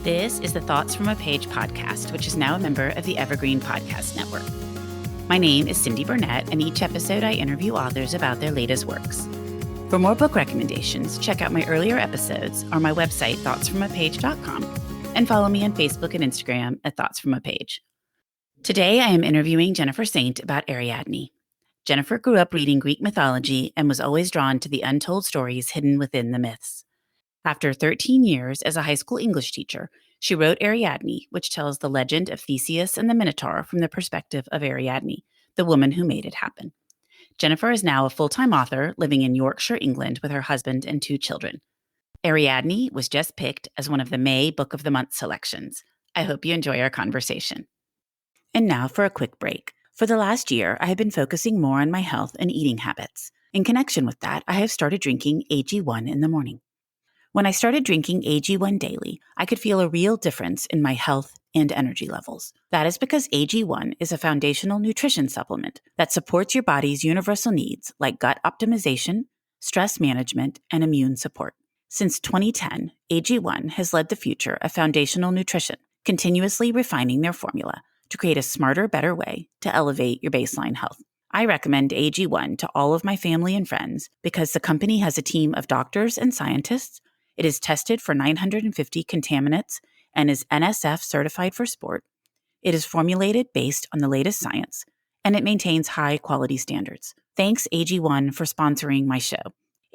This is the Thoughts from a Page podcast, which is now a member of the Evergreen Podcast Network. My name is Cindy Burnett, and each episode I interview authors about their latest works. For more book recommendations, check out my earlier episodes or my website, thoughtsfromapage.com, and follow me on Facebook and Instagram at Thoughts from a Page. Today, I am interviewing Jennifer Saint about Ariadne. Jennifer grew up reading Greek mythology and was always drawn to the untold stories hidden within the myths. After 13 years as a high school English teacher, she wrote Ariadne, which tells the legend of Theseus and the Minotaur from the perspective of Ariadne, the woman who made it happen. Jennifer is now a full-time author living in Yorkshire, England, with her husband and 2 children. Ariadne was just picked as one of the May Book of the Month selections. I hope you enjoy our conversation. And now for a quick break. For the last year, I have been focusing more on my health and eating habits. In connection with that, I have started drinking AG1 in the morning. When I started drinking AG1 daily, I could feel a real difference in my health and energy levels. That is because AG1 is a foundational nutrition supplement that supports your body's universal needs like gut optimization, stress management, and immune support. Since 2010, AG1 has led the future of foundational nutrition, continuously refining their formula to create a smarter, better way to elevate your baseline health. I recommend AG1 to all of my family and friends because the company has a team of doctors and scientists. It is tested for 950 contaminants and is NSF certified for sport. It is formulated based on the latest science, and it maintains high quality standards. Thanks AG1 for sponsoring my show.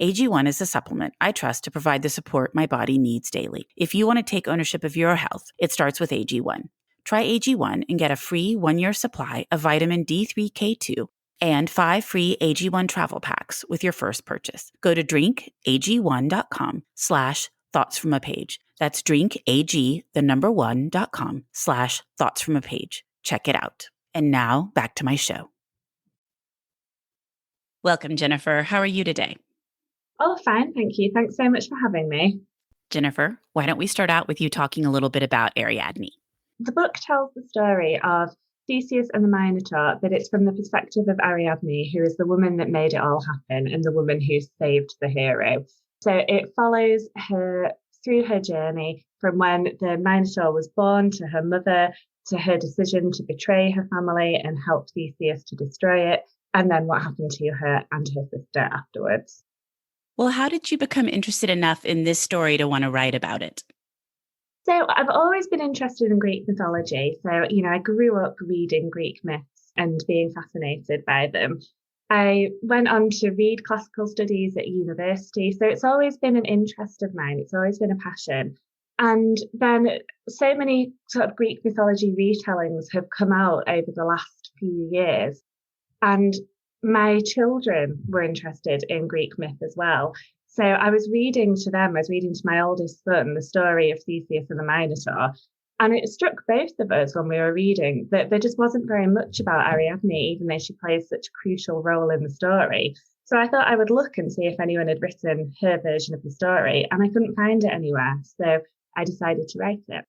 AG1 is a supplement I trust to provide the support my body needs daily. If you want to take ownership of your health, it starts with AG1. Try AG1 and get a free 1-year supply of vitamin D3K2 and 5 free AG1 travel packs with your first purchase. Go to drinkag1.com/thoughtsfromapage. That's drinkag1.com/thoughtsfromapage. Check it out. And now back to my show. Welcome, Jennifer. How are you today? Oh, fine. Thank you. Thanks so much for having me. Jennifer, why don't we start out with you talking a little bit about Ariadne? The book tells the story of Theseus and the Minotaur, but it's from the perspective of Ariadne, who is the woman that made it all happen and the woman who saved the hero. So it follows her through her journey from when the Minotaur was born to her mother, to her decision to betray her family and help Theseus to destroy it, and then what happened to her and her sister afterwards. Well, how did you become interested enough in this story to want to write about it? So I've always been interested in Greek mythology. So, I grew up reading Greek myths and being fascinated by them. I went on to read classical studies at university. So it's always been an interest of mine. It's always been a passion. And then so many sort of Greek mythology retellings have come out over the last few years. And my children were interested in Greek myth as well. So I was reading to my oldest son, the story of Theseus and the Minotaur. And it struck both of us when we were reading that there just wasn't very much about Ariadne, even though she plays such a crucial role in the story. So I thought I would look and see if anyone had written her version of the story, and I couldn't find it anywhere. So I decided to write it.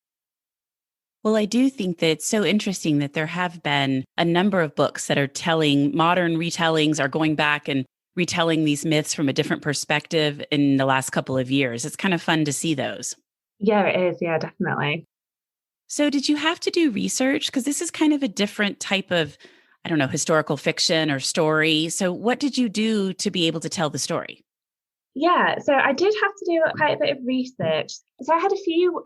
Well, I do think that it's so interesting that there have been a number of books that are telling modern retellings, are going back and retelling these myths from a different perspective in the last couple of years. It's kind of fun to see those. Yeah, it is. Yeah, definitely. So did you have to do research? Because this is kind of a different type of, historical fiction or story. So what did you do to be able to tell the story? Yeah, so I did have to do quite a bit of research. So I had a few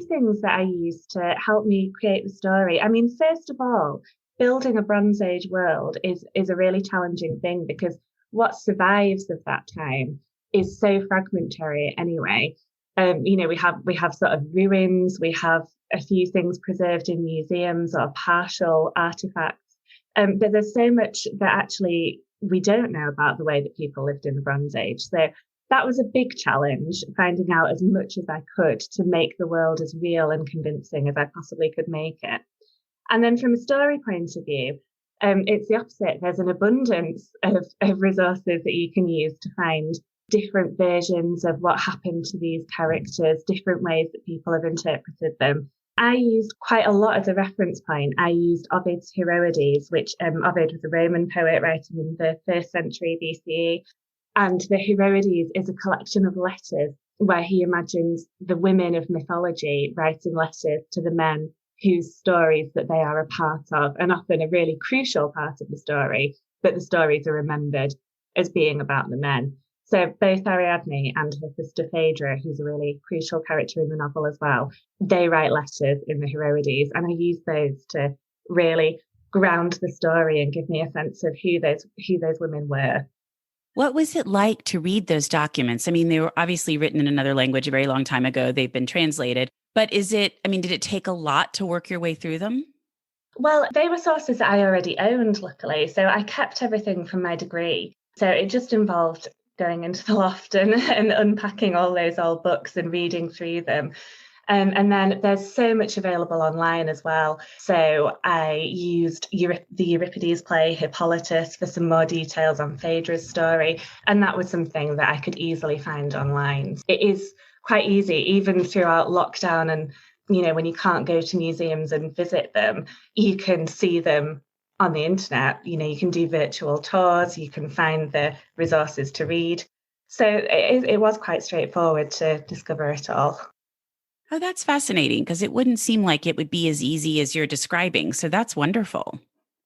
things that I used to help me create the story. I mean, first of all, building a Bronze Age world is a really challenging thing because what survives of that time is so fragmentary anyway. We have sort of ruins, we have a few things preserved in museums or partial artifacts. But there's so much that actually we don't know about the way that people lived in the Bronze Age. So that was a big challenge, finding out as much as I could to make the world as real and convincing as I possibly could make it. And then from a story point of view, it's the opposite. There's an abundance of resources that you can use to find different versions of what happened to these characters, different ways that people have interpreted them. I used quite a lot as a reference point. I used Ovid's Heroides, which Ovid was a Roman poet writing in the 1st century BCE. And the Heroides is a collection of letters where he imagines the women of mythology writing letters to the men whose stories that they are a part of, and often a really crucial part of the story, but the stories are remembered as being about the men. So both Ariadne and her sister Phaedra, who's a really crucial character in the novel as well, they write letters in the Heroides, and I use those to really ground the story and give me a sense of who those women were. What was it like to read those documents? I mean, they were obviously written in another language a very long time ago. They've been translated. But did it take a lot to work your way through them? Well, they were sources that I already owned, luckily. So I kept everything from my degree. So it just involved going into the loft and unpacking all those old books and reading through them. And then there's so much available online as well. So I used the Euripides play Hippolytus for some more details on Phaedra's story. And that was something that I could easily find online. It is quite easy, even throughout lockdown and, when you can't go to museums and visit them, you can see them on the internet. You can do virtual tours, you can find the resources to read. So it was quite straightforward to discover it all. Oh, that's fascinating because it wouldn't seem like it would be as easy as you're describing. So that's wonderful.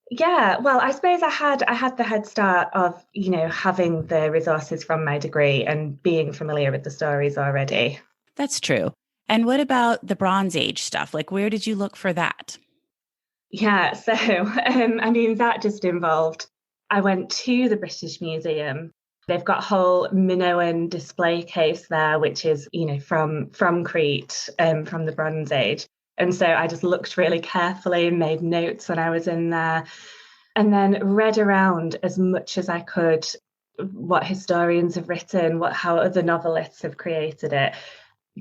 Yeah, well, I suppose I had the head start of, having the resources from my degree and being familiar with the stories already. That's true. And what about the Bronze Age stuff? Like, where did you look for that? Yeah, so that just involved, I went to the British Museum. They've got a whole Minoan display case there, which is, from Crete, from the Bronze Age. And so I just looked really carefully, made notes when I was in there, and then read around as much as I could what historians have written, how other novelists have created it.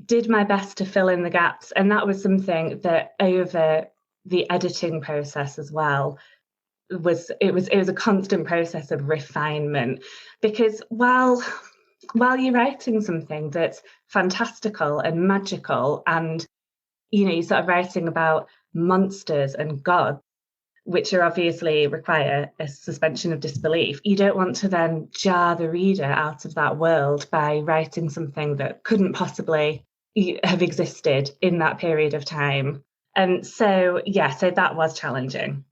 Did my best to fill in the gaps. And that was something that over the editing process as well, it was a constant process of refinement, because while you're writing something that's fantastical and magical, and you're sort of writing about monsters and gods, which are obviously require a suspension of disbelief, you don't want to then jar the reader out of that world by writing something that couldn't possibly have existed in that period of time. And so that was challenging.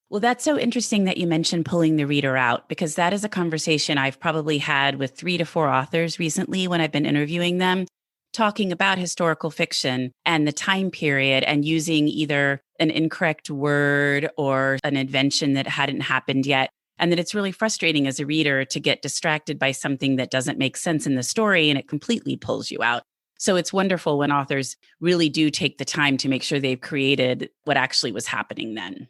Well, that's so interesting that you mentioned pulling the reader out, because that is a conversation I've probably had with 3 to 4 authors recently when I've been interviewing them, talking about historical fiction and the time period and using either an incorrect word or an invention that hadn't happened yet. And that it's really frustrating as a reader to get distracted by something that doesn't make sense in the story and it completely pulls you out. So it's wonderful when authors really do take the time to make sure they've created what actually was happening then.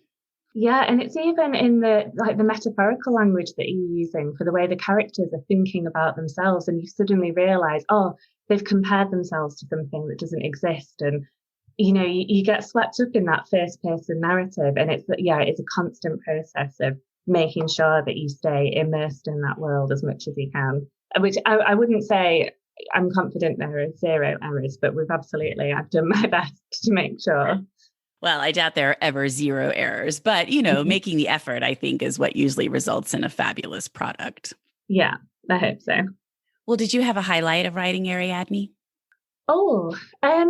Yeah, and it's even in the metaphorical language that you're using for the way the characters are thinking about themselves, and you suddenly realize, oh, they've compared themselves to something that doesn't exist, and you get swept up in that first person narrative, and it's a constant process of making sure that you stay immersed in that world as much as you can. Which I wouldn't say I'm confident there are 0 errors, but I've done my best to make sure. Well, I doubt there are ever 0 errors, but, making the effort, I think, is what usually results in a fabulous product. Yeah, I hope so. Well, did you have a highlight of writing Ariadne? Oh, I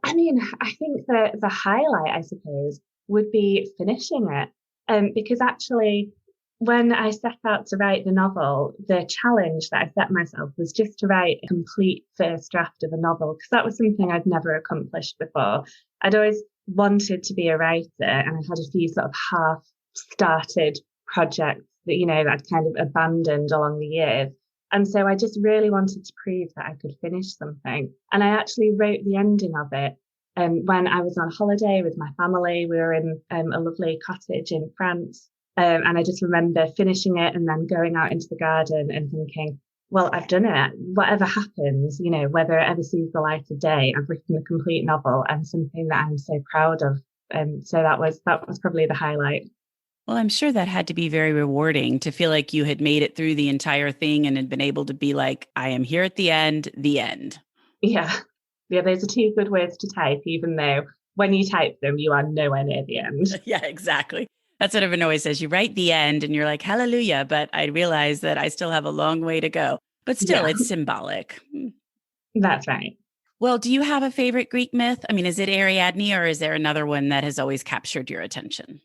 think that the highlight, I suppose, would be finishing it. Because actually, when I set out to write the novel, the challenge that I set myself was just to write a complete first draft of a novel, because that was something I'd never accomplished before. I'd always wanted to be a writer, and I had a few sort of half-started projects that I'd kind of abandoned along the years. And so I just really wanted to prove that I could finish something. And I actually wrote the ending of it when I was on holiday with my family. We were in a lovely cottage in France. And I just remember finishing it and then going out into the garden and thinking, well, I've done it. Whatever happens, whether it ever sees the light of day, I've written a complete novel and something that I'm so proud of. So that was probably the highlight. Well, I'm sure that had to be very rewarding to feel like you had made it through the entire thing and had been able to be like, I am here at the end, the end. Yeah. Yeah, those are 2 good words to type, even though when you type them, you are nowhere near the end. Yeah, exactly. That's what everyone always says. You write the end and you're like, hallelujah, but I realize that I still have a long way to go. But still, It's symbolic. That's right. Well, do you have a favorite Greek myth? I mean, is it Ariadne or is there another one that has always captured your attention?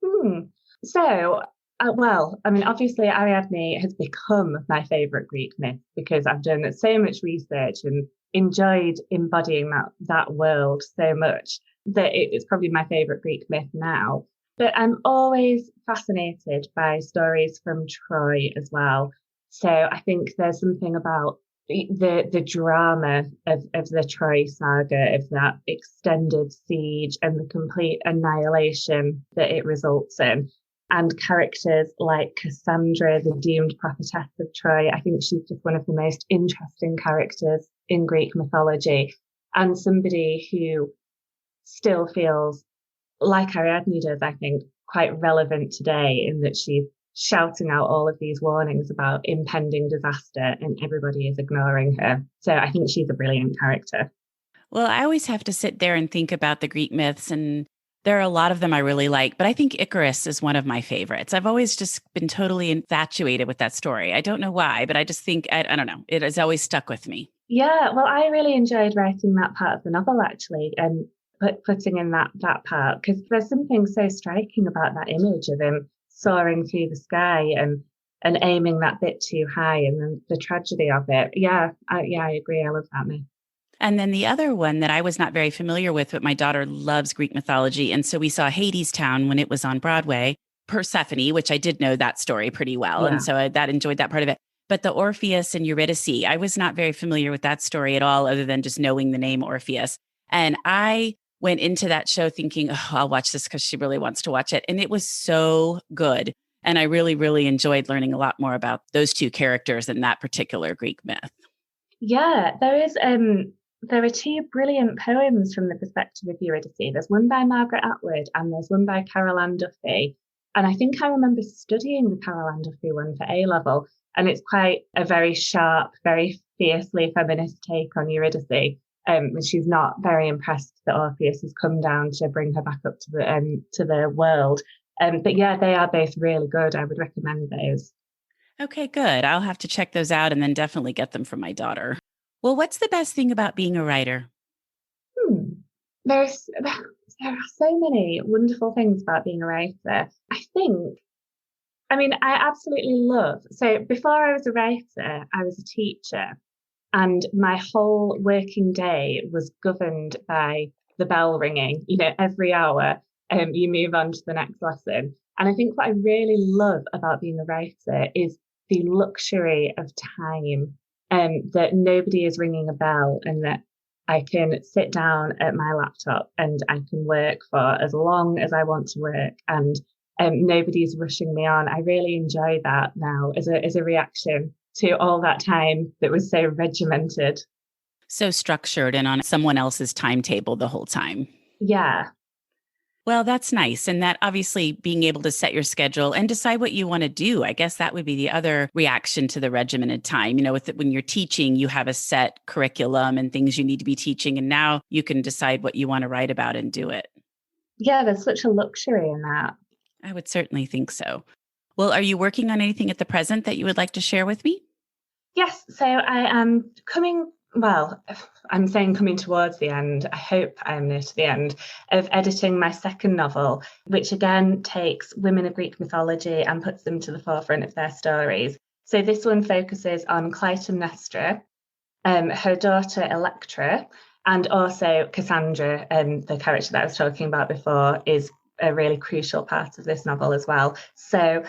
Hmm. So, well, I mean, obviously, Ariadne has become my favorite Greek myth because I've done so much research and enjoyed embodying that world so much that it's probably my favorite Greek myth now. But I'm always fascinated by stories from Troy as well. So I think there's something about the drama of the Troy saga, of that extended siege and the complete annihilation that it results in. And characters like Cassandra, the doomed prophetess of Troy, I think she's just one of the most interesting characters in Greek mythology, and somebody who still feels like Ariadne does, I think, quite relevant today in that she's shouting out all of these warnings about impending disaster and everybody is ignoring her. So I think she's a brilliant character. Well, I always have to sit there and think about the Greek myths, and there are a lot of them I really like, but I think Icarus is one of my favorites. I've always just been totally infatuated with that story. I don't know why, but I just think, I don't know, it has always stuck with me. Yeah, well, I really enjoyed writing that part of the novel actually, and putting in that part because there's something so striking about that image of him soaring through the sky and aiming that bit too high, and then the tragedy of it. Yeah, I agree. I love that myth. And then the other one that I was not very familiar with, but my daughter loves Greek mythology. And so we saw Hades Town when it was on Broadway, Persephone, which I did know that story pretty well. Yeah. And so that enjoyed that part of it. But the Orpheus and Eurydice, I was not very familiar with that story at all, other than just knowing the name Orpheus. And I went into that show thinking, oh, I'll watch this because she really wants to watch it. And it was so good. And I really, really enjoyed learning a lot more about those two characters in that particular Greek myth. Yeah, there are two brilliant poems from the perspective of Eurydice. There's one by Margaret Atwood and there's one by Carol Ann Duffy. And I think I remember studying the Carol Ann Duffy one for A level. And it's quite a very sharp, very fiercely feminist take on Eurydice. And she's not very impressed that Orpheus has come down to bring her back up to the world. But yeah, they are both really good. I would recommend those. Okay, good. I'll have to check those out and then definitely get them for my daughter. Well, what's the best thing about being a writer? Hmm. There are so many wonderful things about being a writer. I mean, I absolutely love. So before I was a writer, I was a teacher, and my whole working day was governed by the bell ringing. Every hour, you move on to the next lesson. And I think what I really love about being a writer is the luxury of time, that nobody is ringing a bell and that I can sit down at my laptop and I can work for as long as I want to work, and nobody's rushing me on. I really enjoy that now as a reaction to all that time that was so regimented. So structured and on someone else's timetable the whole time. Yeah. Well, that's nice. And that obviously being able to set your schedule and decide what you want to do. I guess that would be the other reaction to the regimented time. When you're teaching, you have a set curriculum and things you need to be teaching. And now you can decide what you want to write about and do it. Yeah, there's such a luxury in that. I would certainly think so. Well, are you working on anything at the present that you would like to share with me? Yes, so I am I'm saying coming towards the end. I hope I am near to the end of editing my second novel, which again takes women of Greek mythology and puts them to the forefront of their stories. So this one focuses on Clytemnestra, her daughter Electra, and also Cassandra, the character that I was talking about before, is a really crucial part of this novel as well. So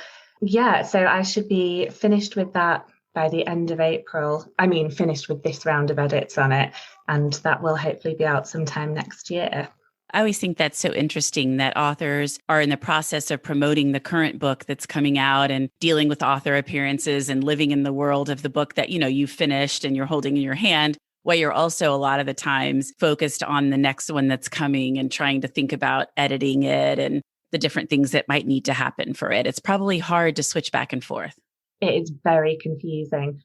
I should be finished with that by the end of April. I mean, finished with this round of edits on it, and that will hopefully be out sometime next year. I always think that's so interesting that authors are in the process of promoting the current book that's coming out and dealing with author appearances and living in the world of the book that, you finished and you're holding in your hand, while you're also a lot of the times focused on the next one that's coming and trying to think about editing it and the different things that might need to happen for it. It's probably hard to switch back and forth. It is very confusing,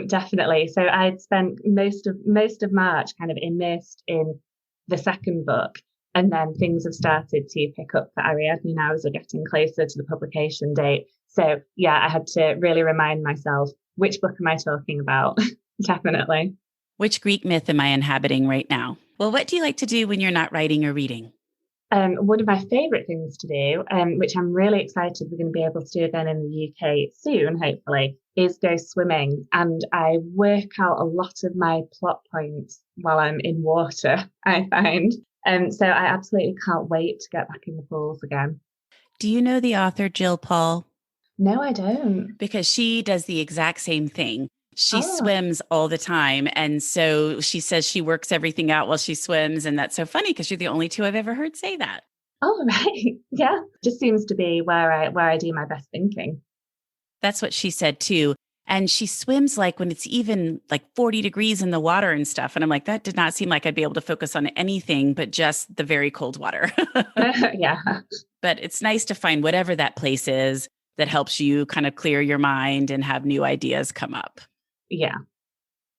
definitely. So I'd spent most of March kind of immersed in the second book, and then things have started to pick up for Ariadne now as we're getting closer to the publication date. So yeah, I had to really remind myself, which book am I talking about? Definitely. Which Greek myth am I inhabiting right now? Well, what do you like to do when you're not writing or reading? One of my favourite things to do, which I'm really excited we're going to be able to do again in the UK soon, hopefully, is go swimming. And I work out a lot of my plot points while I'm in water, I find. So I absolutely can't wait to get back in the pools again. Do you know the author Jill Paul? No, I don't. Because she does the exact same thing. She Oh, swims all the time. And so she says she works everything out while she swims. And that's so funny because you're the only two I've ever heard say that. oh, right. Yeah. Just seems to be where I do my best thinking. That's what she said too. And she swims like when it's even like 40 degrees in the water and stuff. And I'm like, that did not seem like I'd be able to focus on anything but just the very cold water. Yeah. But it's nice to find whatever that place is that helps you kind of clear your mind and have new ideas come up. Yeah.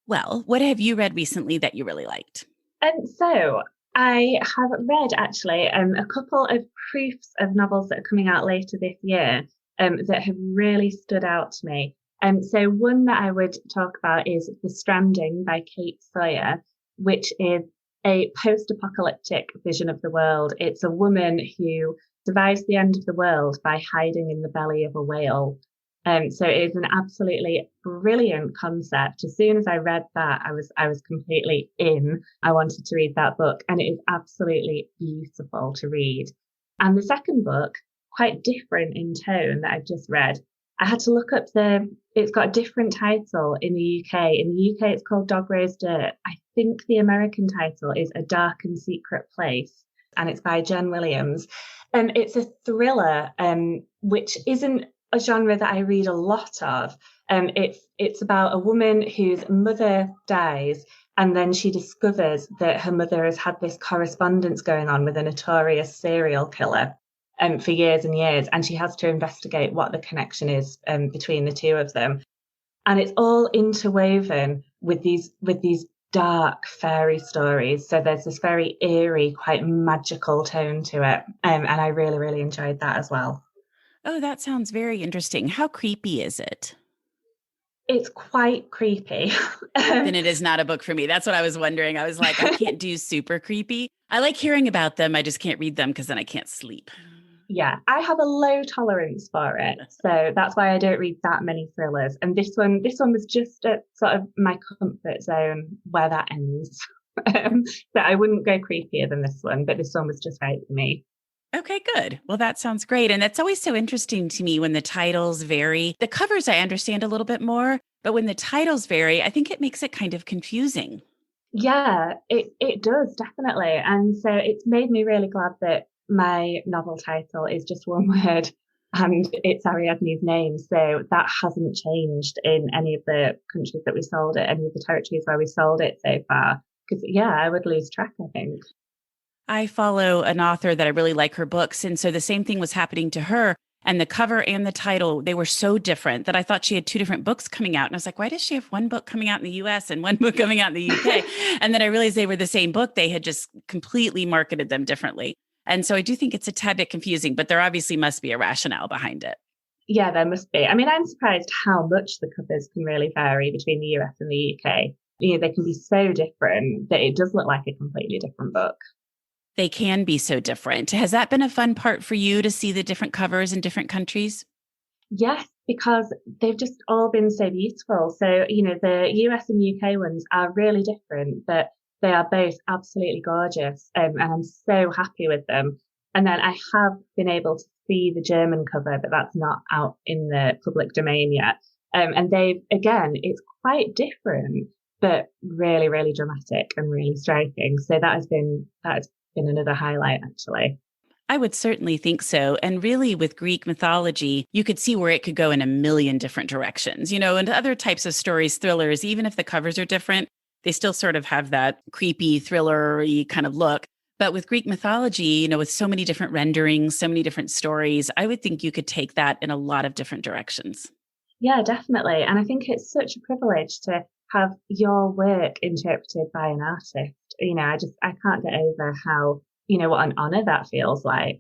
Well, what have you read recently that you really liked? And so I have read actually a couple of proofs of novels that are coming out later this year that have really stood out to me. So one that I would talk about is The Stranding by Kate Sawyer, which is a post-apocalyptic vision of the world. It's a woman who survives the end of the world by hiding in the belly of a whale. So it is an absolutely brilliant concept. As soon as I read that, I was completely in. I wanted to read that book, and it is absolutely beautiful to read. And the second book, quite different in tone that I've just read. I had to look up it's got a different title in the UK. In the UK, it's called Dog Rose Dirt. I think the American title is A Dark and Secret Place, and it's by Jen Williams. And it's a thriller, which isn't a genre that I read a lot of. It's about a woman whose mother dies, and then she discovers that her mother has had this correspondence going on with a notorious serial killer for years and years, and she has to investigate what the connection is between the two of them. And it's all interwoven with these dark fairy stories. So there's this very eerie, quite magical tone to it, and I really, really enjoyed that as well. Oh, that sounds very interesting. How creepy is it? It's quite creepy. Then it is not a book for me. That's what I was wondering. I was like, I can't do super creepy. I like hearing about them. I just can't read them because then I can't sleep. Yeah, I have a low tolerance for it. So that's why I don't read that many thrillers. And this one was just at sort of my comfort zone where that ends. So I wouldn't go creepier than this one, but this one was just right for me. Okay, good. Well, that sounds great. And that's always so interesting to me when the titles vary. The covers I understand a little bit more, but when the titles vary, I think it makes it kind of confusing. Yeah, it does, definitely. And so it's made me really glad that my novel title is just one word and it's Ariadne's name. So that hasn't changed in any of the countries that we sold it, any of the territories where we sold it so far. Because, yeah, I would lose track, I think. I follow an author that I really like her books. And so the same thing was happening to her. And the cover and the title, they were so different that I thought she had two different books coming out. And I was like, why does she have one book coming out in the US and one book coming out in the UK? And then I realized they were the same book. They had just completely marketed them differently. And so I do think it's a tad bit confusing, but there obviously must be a rationale behind it. Yeah, there must be. I mean, I'm surprised how much the covers can really vary between the US and the UK. You know, they can be so different that it does look like a completely different book. They can be so different. Has that been a fun part for you to see the different covers in different countries? Yes, because they've just all been so beautiful. So, you know, the US and UK ones are really different, but they are both absolutely gorgeous. And I'm so happy with them. And then I have been able to see the German cover, but that's not out in the public domain yet. And again, it's quite different, but really, really dramatic and really striking. So that has been another highlight, actually. I would certainly think so. And really, with Greek mythology, you could see where it could go in a million different directions. You know, and other types of stories, thrillers, even if the covers are different, they still sort of have that creepy, thriller-y kind of look. But with Greek mythology, you know, with so many different renderings, so many different stories, I would think you could take that in a lot of different directions. Yeah, definitely. And I think it's such a privilege to have your work interpreted by an artist. You know, I can't get over how, you know, what an honor that feels like.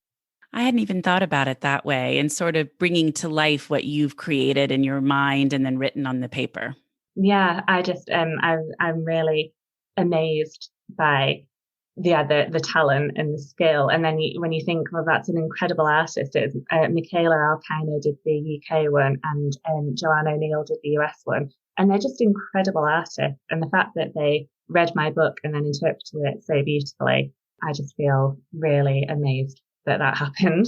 I hadn't even thought about it that way and sort of bringing to life what you've created in your mind and then written on the paper. Yeah, I just I'm really amazed by the talent and the skill. And then when you think, well, that's an incredible artist. Michaela Alpino did the UK one, and Joanne O'Neill did the US one, and they're just incredible artists. And the fact that they read my book and then interpreted it so beautifully, I just feel really amazed that happened.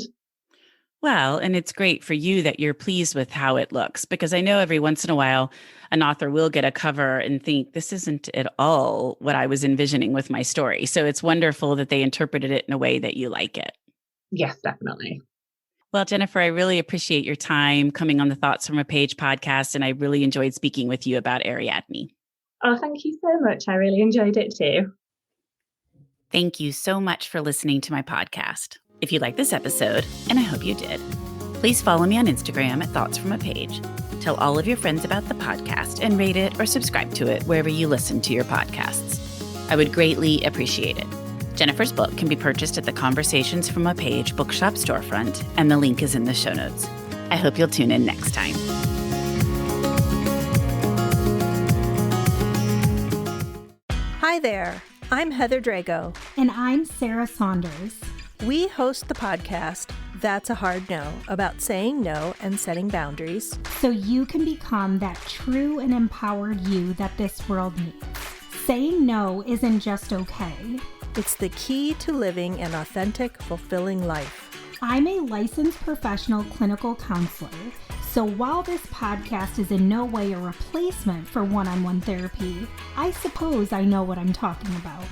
Well, and it's great for you that you're pleased with how it looks, because I know every once in a while an author will get a cover and think, this isn't at all what I was envisioning with my story. So it's wonderful that they interpreted it in a way that you like it. Yes, definitely. Well, Jennifer, I really appreciate your time coming on the Thoughts from a Page podcast, and I really enjoyed speaking with you about Ariadne. Oh, thank you so much. I really enjoyed it too. Thank you so much for listening to my podcast. If you like this episode, and I hope you did, please follow me on Instagram at Thoughts from a Page. Tell all of your friends about the podcast and rate it or subscribe to it wherever you listen to your podcasts. I would greatly appreciate it. Jennifer's book can be purchased at the Conversations from a Page bookshop storefront, and the link is in the show notes. I hope you'll tune in next time. Hi there, I'm Heather Drago. And I'm Sarah Saunders. We host the podcast, That's a Hard No, about saying no and setting boundaries. So you can become that true and empowered you that this world needs. Saying no isn't just okay. It's the key to living an authentic, fulfilling life. I'm a licensed professional clinical counselor, so while this podcast is in no way a replacement for one-on-one therapy, I suppose I know what I'm talking about.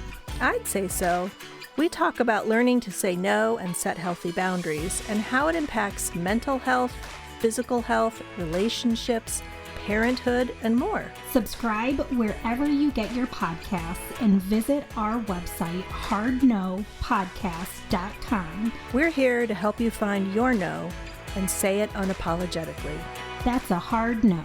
I'd say so. We talk about learning to say no and set healthy boundaries and how it impacts mental health, physical health, relationships, parenthood, and more. Subscribe wherever you get your podcasts and visit our website, hardnopodcast.com. We're here to help you find your no and say it unapologetically. That's a hard no.